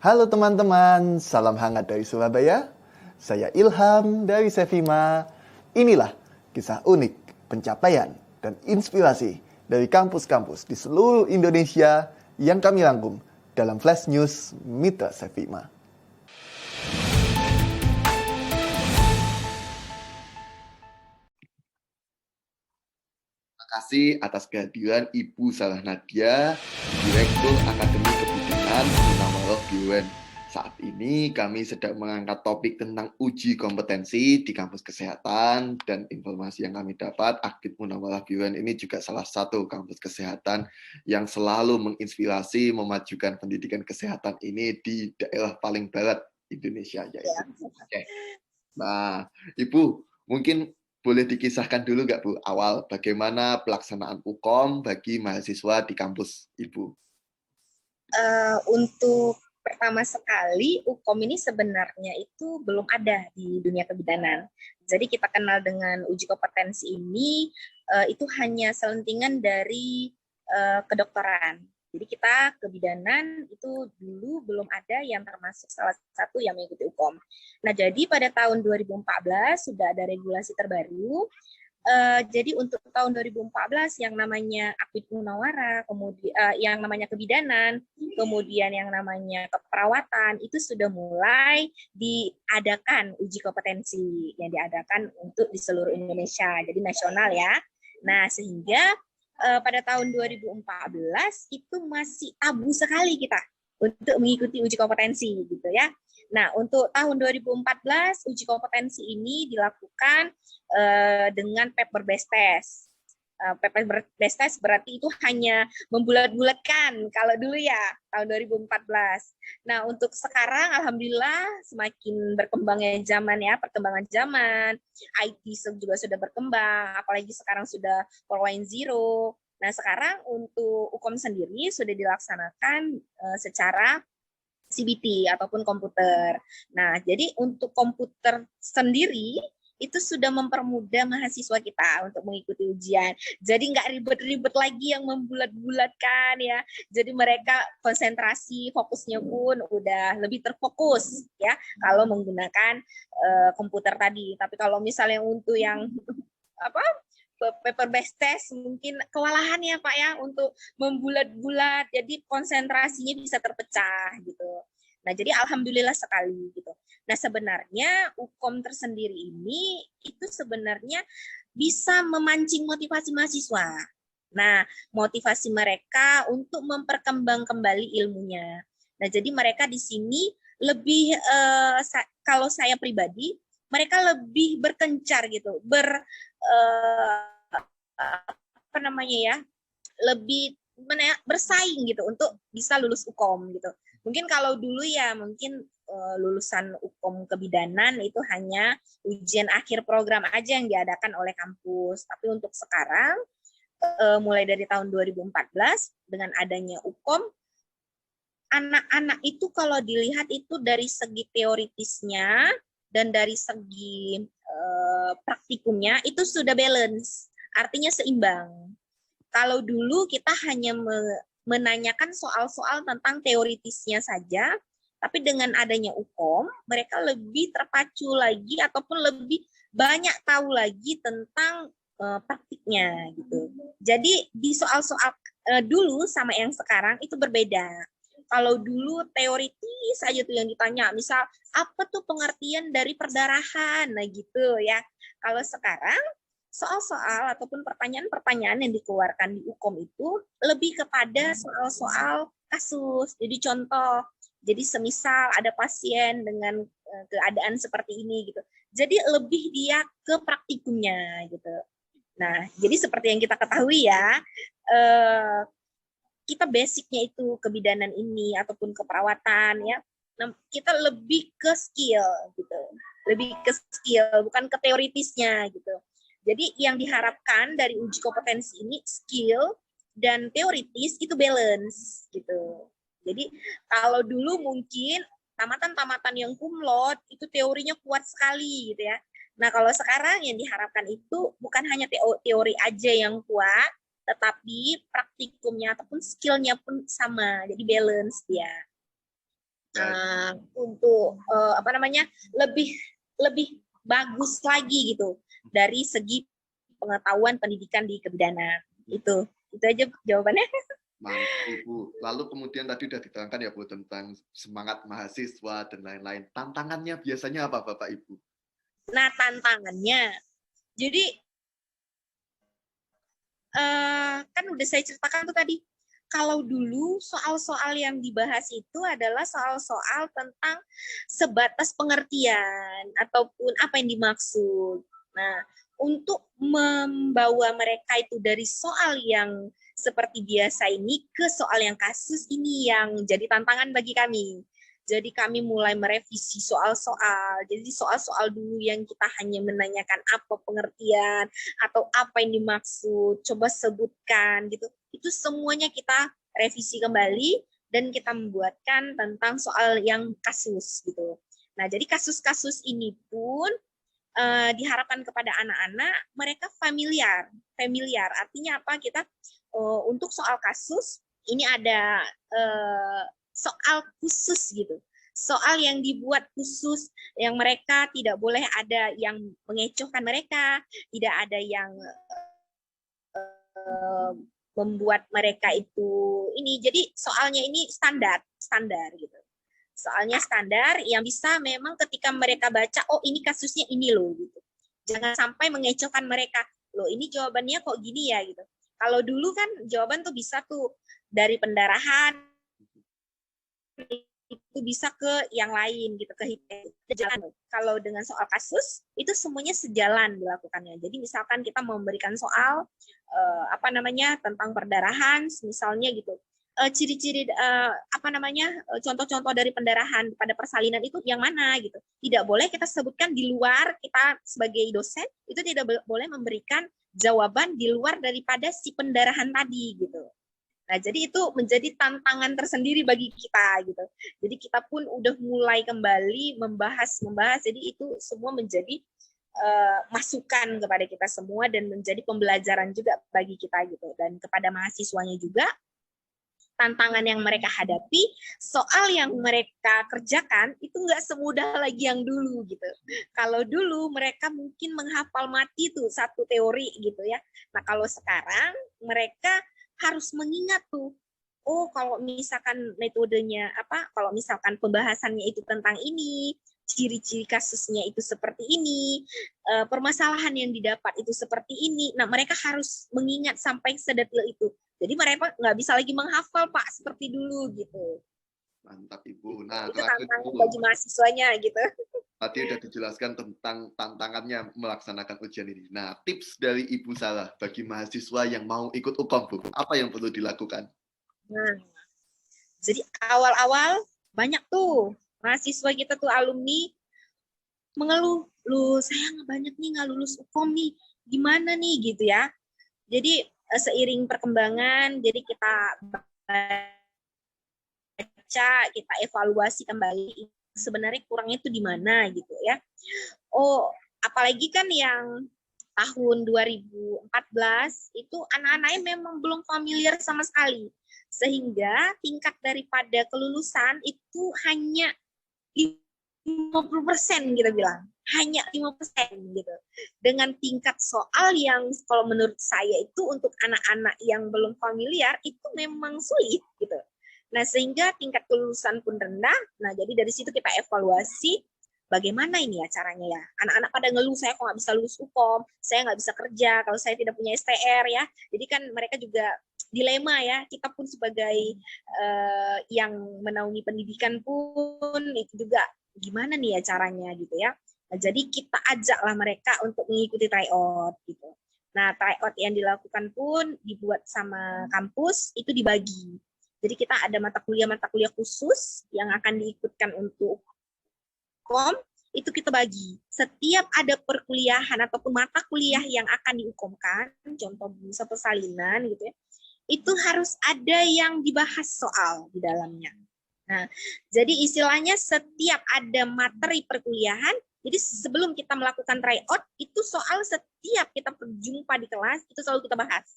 Halo teman-teman, salam hangat dari Surabaya. Saya Ilham dari Sevima. Inilah kisah unik, pencapaian, dan inspirasi dari kampus-kampus di seluruh Indonesia yang kami rangkum dalam Flash News Mitra Sevima. Terima kasih atas kehadiran Ibu Sarah Nadia, Direktur Akademi Kebudayaan Munawwaroh BUN. Saat ini kami sedang mengangkat topik tentang uji kompetensi di kampus kesehatan, dan informasi yang kami dapat, Akademi Munawwaroh BUN ini juga salah satu kampus kesehatan yang selalu menginspirasi memajukan pendidikan kesehatan ini di daerah paling barat Indonesia, yaitu Aceh. Nah, Ibu, mungkin boleh dikisahkan dulu nggak, Bu, awal bagaimana pelaksanaan UKOM bagi mahasiswa di kampus Ibu? Untuk pertama sekali, UKOM ini sebenarnya itu belum ada di dunia kebidanan. Jadi kita kenal dengan uji kompetensi ini, itu hanya selentingan dari kedokteran. Jadi kita kebidanan itu dulu belum ada yang termasuk salah satu yang mengikuti UKOM. Nah, jadi pada tahun 2014 sudah ada regulasi terbaru. Jadi untuk tahun 2014 yang namanya Akademi Munawwaroh, kemudian yang namanya kebidanan, kemudian yang namanya keperawatan itu sudah mulai diadakan uji kompetensi yang diadakan untuk di seluruh Indonesia, jadi nasional ya. Nah, sehingga pada tahun 2014 itu masih tabu sekali kita untuk mengikuti uji kompetensi gitu ya. Nah, untuk tahun 2014 uji kompetensi ini dilakukan dengan paper based test. Paper based test berarti itu hanya membulat-bulatkan kalau dulu ya tahun 2014. Nah, untuk sekarang alhamdulillah semakin berkembangnya zaman ya, perkembangan zaman, IT juga sudah berkembang, apalagi sekarang sudah 4.0. Nah, sekarang untuk UKOM sendiri sudah dilaksanakan secara CBT ataupun komputer. Nah, jadi untuk komputer sendiri itu sudah mempermudah mahasiswa kita untuk mengikuti ujian. Jadi nggak ribet-ribet lagi yang membulat-bulatkan ya. Jadi mereka konsentrasi, fokusnya pun udah lebih terfokus ya kalau menggunakan komputer tadi. Tapi kalau misalnya untuk yang apa paper based test mungkin kewalahan ya Pak ya untuk membulat-bulat, jadi konsentrasinya bisa terpecah gitu. Nah, jadi alhamdulillah sekali gitu. Nah, sebenarnya UKOM tersendiri ini itu sebenarnya bisa memancing motivasi mahasiswa. Nah, motivasi mereka untuk memperkembang kembali ilmunya. Nah, jadi mereka di sini lebih kalau saya pribadi, mereka lebih berkencar gitu, apa namanya ya, lebih bersaing gitu untuk bisa lulus UKOM gitu. Mungkin kalau dulu ya mungkin lulusan UKOM kebidanan itu hanya ujian akhir program aja yang diadakan oleh kampus. Tapi untuk sekarang mulai dari tahun 2014 dengan adanya UKOM, anak-anak itu kalau dilihat itu dari segi teoritisnya dan dari segi praktikumnya itu sudah balance, artinya seimbang. Kalau dulu kita hanya menanyakan soal-soal tentang teoritisnya saja, tapi dengan adanya UKOM, mereka lebih terpacu lagi ataupun lebih banyak tahu lagi tentang praktiknya gitu. Jadi di soal-soal dulu sama yang sekarang itu berbeda. Kalau dulu teoritis aja tuh yang ditanya, misal apa tuh pengertian dari perdarahan, nah gitu ya. Kalau sekarang soal-soal ataupun pertanyaan-pertanyaan yang dikeluarkan di UKOM itu lebih kepada soal-soal kasus. Jadi contoh, jadi semisal ada pasien dengan keadaan seperti ini gitu. Jadi lebih dia ke praktikumnya gitu. Nah, jadi seperti yang kita ketahui ya, kita basicnya itu kebidanan ini ataupun keperawatan ya. Nah, kita lebih ke skill gitu. Lebih ke skill, bukan ke teoritisnya gitu. Jadi yang diharapkan dari uji kompetensi ini skill dan teoritis itu balance gitu. Jadi kalau dulu mungkin tamatan-tamatan yang kumlot itu teorinya kuat sekali gitu ya. Nah, kalau sekarang yang diharapkan itu bukan hanya teori aja yang kuat, tetapi praktikumnya ataupun skillnya pun sama. Jadi balance dia. untuk apa namanya lebih lebih bagus lagi gitu dari segi pengetahuan pendidikan di kebidanan. Itu aja jawabannya. Mantap Ibu. Lalu kemudian tadi sudah diterangkan ya Bu tentang semangat mahasiswa dan lain-lain. Tantangannya biasanya apa Bapak Ibu? Nah, tantangannya, jadi kan udah saya ceritakan tuh tadi, kalau dulu soal-soal yang dibahas itu adalah soal-soal tentang sebatas pengertian ataupun apa yang dimaksud. Nah, untuk membawa mereka itu dari soal yang seperti biasa ini ke soal yang kasus ini yang jadi tantangan bagi kami. Jadi kami mulai merevisi soal-soal. Jadi soal-soal dulu yang kita hanya menanyakan apa pengertian atau apa yang dimaksud, coba sebutkan gitu. Itu semuanya kita revisi kembali dan kita membuatkan tentang soal yang kasus gitu. Nah, jadi kasus-kasus ini pun diharapkan kepada anak-anak mereka familiar. Familiar artinya apa? Kita untuk soal kasus ini ada soal khusus gitu. Soal yang dibuat khusus yang mereka tidak boleh ada yang mengecohkan mereka, tidak ada yang membuat mereka itu ini. Jadi soalnya ini standar gitu. Soalnya standar yang bisa memang ketika mereka baca, oh ini kasusnya ini loh gitu. Jangan sampai mengecohkan mereka, loh ini jawabannya kok gini ya gitu. Kalau dulu kan jawaban tuh bisa tuh dari pendarahan itu bisa ke yang lain gitu, ke jalan. Kalau dengan soal kasus itu semuanya sejalan dilakukannya. Jadi misalkan kita memberikan soal apa namanya tentang perdarahan misalnya gitu. Ciri-ciri apa namanya contoh-contoh dari pendarahan pada persalinan itu yang mana gitu. Tidak boleh kita sebutkan di luar, kita sebagai dosen itu tidak boleh memberikan jawaban di luar daripada si pendarahan tadi gitu. Nah, jadi itu menjadi tantangan tersendiri bagi kita gitu. Jadi kita pun udah mulai kembali membahas. Jadi itu semua menjadi masukan kepada kita semua dan menjadi pembelajaran juga bagi kita gitu. Dan kepada mahasiswanya juga tantangan yang mereka hadapi, soal yang mereka kerjakan itu nggak semudah lagi yang dulu gitu. Kalau dulu mereka mungkin menghafal mati tuh satu teori gitu ya. Nah kalau sekarang mereka harus mengingat tuh, oh kalau misalkan metodenya apa, kalau misalkan pembahasannya itu tentang ini, ciri-ciri kasusnya itu seperti ini, permasalahan yang didapat itu seperti ini. Nah mereka harus mengingat sampai sedetil itu. Jadi mereka nggak bisa lagi menghafal Pak seperti dulu gitu. Mantap Ibu. Nah, itu tantangan bagi mahasiswanya gitu. Tadi sudah dijelaskan tentang tantangannya melaksanakan ujian ini. Nah, tips dari Ibu Sarah bagi mahasiswa yang mau ikut UKOM, Bu, apa yang perlu dilakukan? Nah, jadi awal-awal banyak tuh mahasiswa kita tuh alumni mengeluh, lu saya banyak nih nggak lulus UKOM nih, gimana nih gitu ya. Jadi seiring perkembangan, jadi kita baca, kita evaluasi kembali sebenarnya kurangnya itu di mana gitu ya. Oh, apalagi kan yang tahun 2014 itu anak-anaknya memang belum familiar sama sekali. Sehingga tingkat daripada kelulusan itu hanya 50% kita bilang. Hanya 5% gitu. Dengan tingkat soal yang kalau menurut saya itu untuk anak-anak yang belum familiar itu memang sulit gitu. Nah, sehingga tingkat kelulusan pun rendah. Nah, jadi dari situ kita evaluasi bagaimana ini ya caranya ya. Anak-anak pada ngeluh, saya kok nggak bisa lulus UKOM, saya nggak bisa kerja kalau saya tidak punya STR ya. Jadi kan mereka juga dilema ya. Kita pun sebagai yang menaungi pendidikan pun itu juga gimana nih ya caranya gitu ya. Nah, jadi kita ajaklah mereka untuk mengikuti tryout gitu. Nah, tryout yang dilakukan pun dibuat sama kampus itu dibagi. Jadi kita ada mata kuliah khusus yang akan diikutkan untuk UKOM, itu kita bagi. Setiap ada perkuliahan ataupun mata kuliah yang akan diukomkan, contoh bisa persalinan gitu ya, itu harus ada yang dibahas soal di dalamnya. Nah, jadi istilahnya setiap ada materi perkuliahan, jadi sebelum kita melakukan tryout, itu soal setiap kita berjumpa di kelas, itu selalu kita bahas.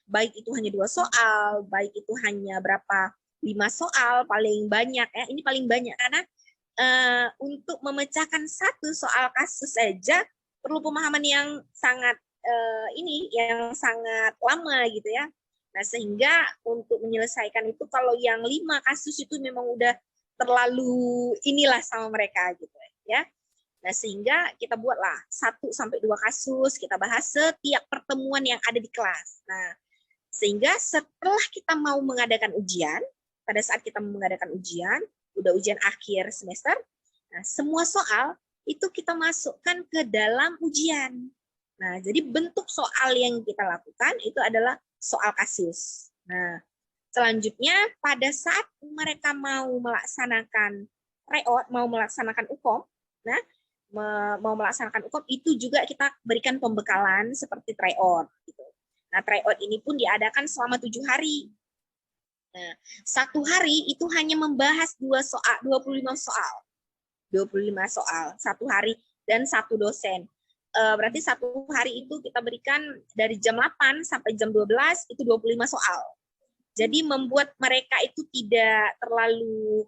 Baik itu hanya 2 soal, baik itu hanya berapa 5 soal paling banyak ya. Ini paling banyak karena untuk memecahkan satu soal kasus saja perlu pemahaman yang sangat yang sangat lama gitu ya. Nah, sehingga untuk menyelesaikan itu kalau yang 5 kasus itu memang udah terlalu inilah sama mereka gitu ya. Nah, sehingga kita buatlah 1 sampai 2 kasus, kita bahas setiap pertemuan yang ada di kelas. Nah, sehingga setelah kita mau mengadakan ujian, pada saat kita mengadakan ujian, udah ujian akhir semester, nah, semua soal itu kita masukkan ke dalam ujian. Nah, jadi bentuk soal yang kita lakukan itu adalah soal kasus. Nah, selanjutnya pada saat mereka mau melaksanakan tryout, mau melaksanakan UKOM, nah, mau melaksanakan UKOM itu juga kita berikan pembekalan seperti tryout. Gitu. Nah, tryout ini pun diadakan selama 7 hari. Nah, 1 hari itu hanya membahas 25 soal. 25 soal, 1 hari dan 1 dosen. Berarti 1 hari itu kita berikan dari jam 8 sampai jam 12 itu 25 soal. Jadi membuat mereka itu tidak terlalu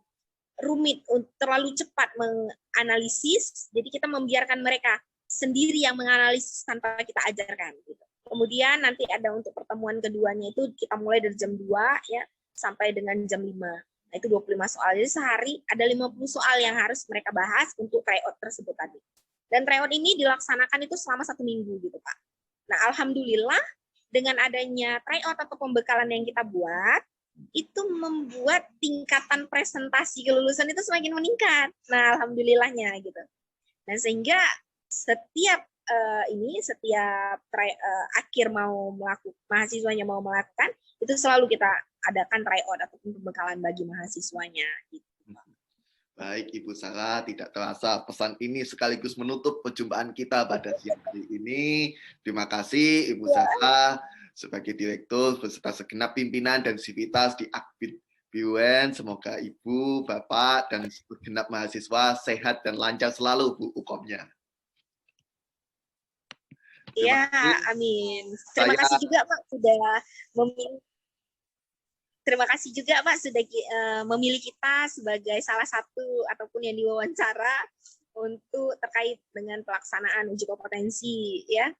rumit, terlalu cepat menganalisis. Jadi kita membiarkan mereka sendiri yang menganalisis tanpa kita ajarkan. Gitu. Kemudian nanti ada untuk pertemuan keduanya itu kita mulai dari jam 2 ya sampai dengan jam 5. Nah, itu 25 soal. Jadi sehari ada 50 soal yang harus mereka bahas untuk tryout tersebut tadi. Dan tryout ini dilaksanakan itu selama 1 minggu gitu, Pak. Nah, alhamdulillah dengan adanya tryout atau pembekalan yang kita buat, itu membuat tingkatan presentasi kelulusan itu semakin meningkat. Nah, alhamdulillahnya gitu. Nah, sehingga setiap akhir mau melakukan, mahasiswanya mau melakukan, itu selalu kita adakan tryout ataupun pembekalan bagi mahasiswanya. Gitu. Baik, Ibu Sarah, tidak terasa pesan ini sekaligus menutup perjumpaan kita pada siang hari ini. Terima kasih, Ibu Sarah, sebagai Direktur beserta segenap pimpinan dan sivitas di Akbid BUN. Semoga Ibu, Bapak, dan segenap mahasiswa sehat dan lancar selalu, Bu, UKOM-nya. Iya, amin. Terima kasih juga Pak sudah memilih kita sebagai salah satu ataupun yang diwawancara untuk terkait dengan pelaksanaan uji kompetensi ya.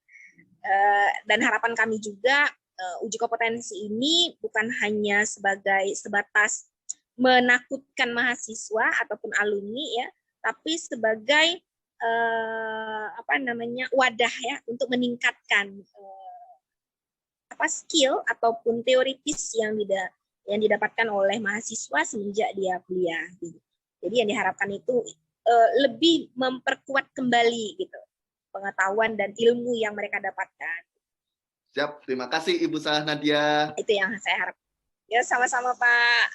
Dan harapan kami juga uji kompetensi ini bukan hanya sebatas menakutkan mahasiswa ataupun alumni ya, tapi sebagai wadah ya untuk meningkatkan skill ataupun teoritis yang didapatkan oleh mahasiswa semenjak dia kuliah. Jadi yang diharapkan itu lebih memperkuat kembali gitu pengetahuan dan ilmu yang mereka dapatkan. Siap, terima kasih Ibu Sarah Nadia. Itu yang saya harapkan. Ya, sama-sama Pak.